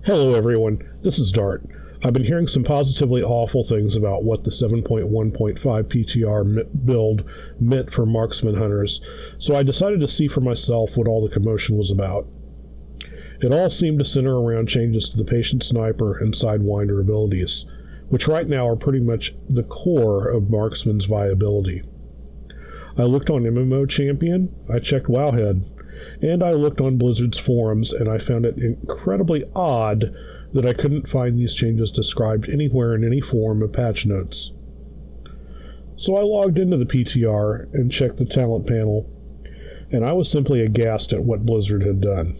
Hello everyone, this is Dartt. I've been hearing some positively awful things about what the 7.1.5 PTR build meant for Marksman Hunters, so I decided to see for myself what all the commotion was about. It all seemed to center around changes to the patient sniper and sidewinder abilities, which right now are pretty much the core of Marksman's viability. I looked on MMO Champion, I checked Wowhead, and I looked on Blizzard's forums, and I found it incredibly odd that I couldn't find these changes described anywhere in any form of patch notes. So I logged into the PTR and checked the talent panel, and I was simply aghast at what Blizzard had done.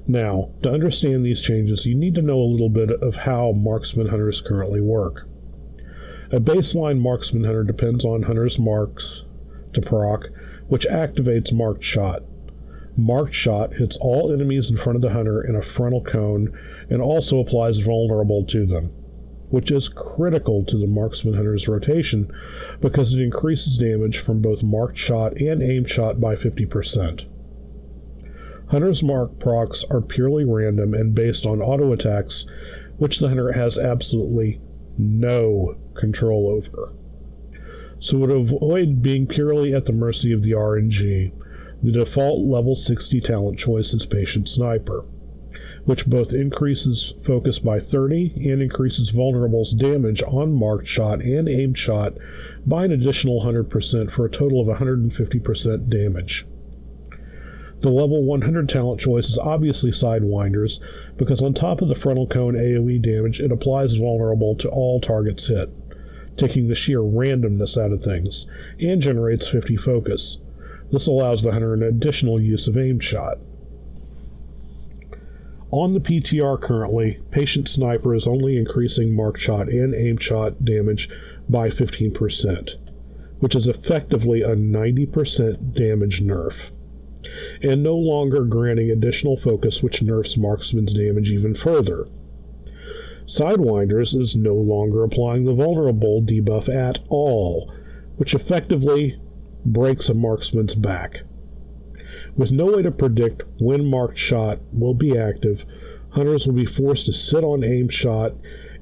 Now, to understand these changes, you need to know a little bit of how Marksman Hunters currently work. A baseline Marksman Hunter depends on Hunter's marks to proc, which activates Marked Shot. Marked Shot hits all enemies in front of the Hunter in a frontal cone and also applies Vulnerable to them, which is critical to the Marksman Hunter's rotation because it increases damage from both Marked Shot and Aim Shot by 50%. Hunter's mark procs are purely random and based on auto attacks, which the Hunter has absolutely no control over. So to avoid being purely at the mercy of the RNG, the default level 60 talent choice is Patient Sniper, which both increases focus by 30 and increases Vulnerable's damage on Marked Shot and Aimed Shot by an additional 100% for a total of 150% damage. The level 100 talent choice is obviously Sidewinders, because on top of the frontal cone AoE damage, it applies Vulnerable to all targets hit, taking the sheer randomness out of things, and generates 50 focus. This allows the Hunter an additional use of Aim Shot. On the PTR currently, Patient Sniper is only increasing Marked Shot and Aim Shot damage by 15%, which is effectively a 90% damage nerf, and no longer granting additional focus, which nerfs Marksman's damage even further. Sidewinders is no longer applying the Vulnerable debuff at all, which effectively breaks a Marksman's back. With no way to predict when Marked Shot will be active, Hunters will be forced to sit on Aim Shot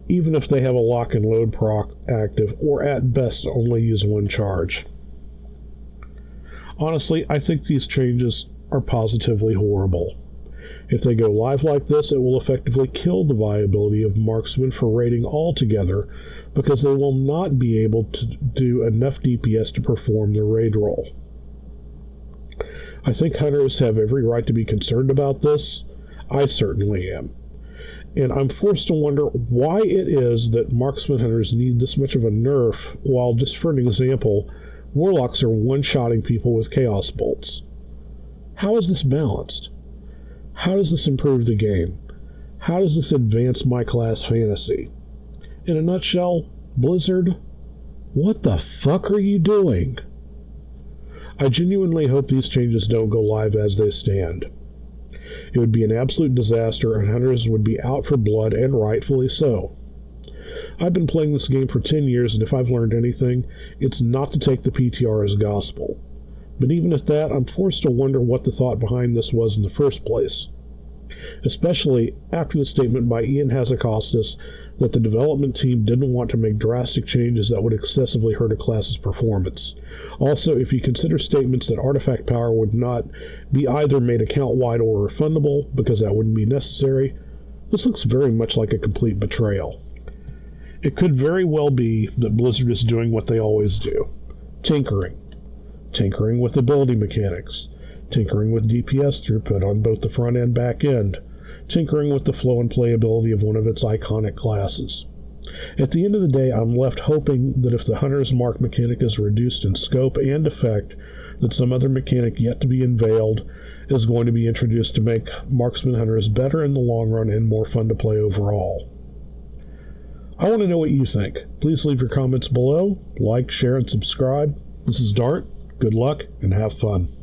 even if they have a lock and load proc active, or at best only use one charge. Honestly, I think these changes are positively horrible. If they go live like this, it will effectively kill the viability of Marksman for raiding altogether, because they will not be able to do enough DPS to perform their raid role. I think Hunters have every right to be concerned about this. I certainly am. And I'm forced to wonder why it is that Marksman Hunters need this much of a nerf, while, just for an example, Warlocks are one-shotting people with Chaos Bolts. How is this balanced? How does this improve the game? How does this advance my class fantasy? In a nutshell, Blizzard, what the fuck are you doing? I genuinely hope these changes don't go live as they stand. It would be an absolute disaster, and Hunters would be out for blood, and rightfully so. I've been playing this game for 10 years, and if I've learned anything, it's not to take the PTR as gospel. But even at that, I'm forced to wonder what the thought behind this was in the first place. Especially after the statement by Ian Hazakostas that the development team didn't want to make drastic changes that would excessively hurt a class's performance. Also, if you consider statements that artifact power would not be either made account-wide or refundable, because that wouldn't be necessary, this looks very much like a complete betrayal. It could very well be that Blizzard is doing what they always do: tinkering. Tinkering with ability mechanics, tinkering with DPS throughput on both the front and back end, tinkering with the flow and playability of one of its iconic classes. At the end of the day, I'm left hoping that if the Hunter's Mark mechanic is reduced in scope and effect, that some other mechanic yet to be unveiled is going to be introduced to make Marksman Hunters better in the long run and more fun to play overall. I want to know what you think. Please leave your comments below, like, share, and subscribe. This is Dartt. Good luck and have fun.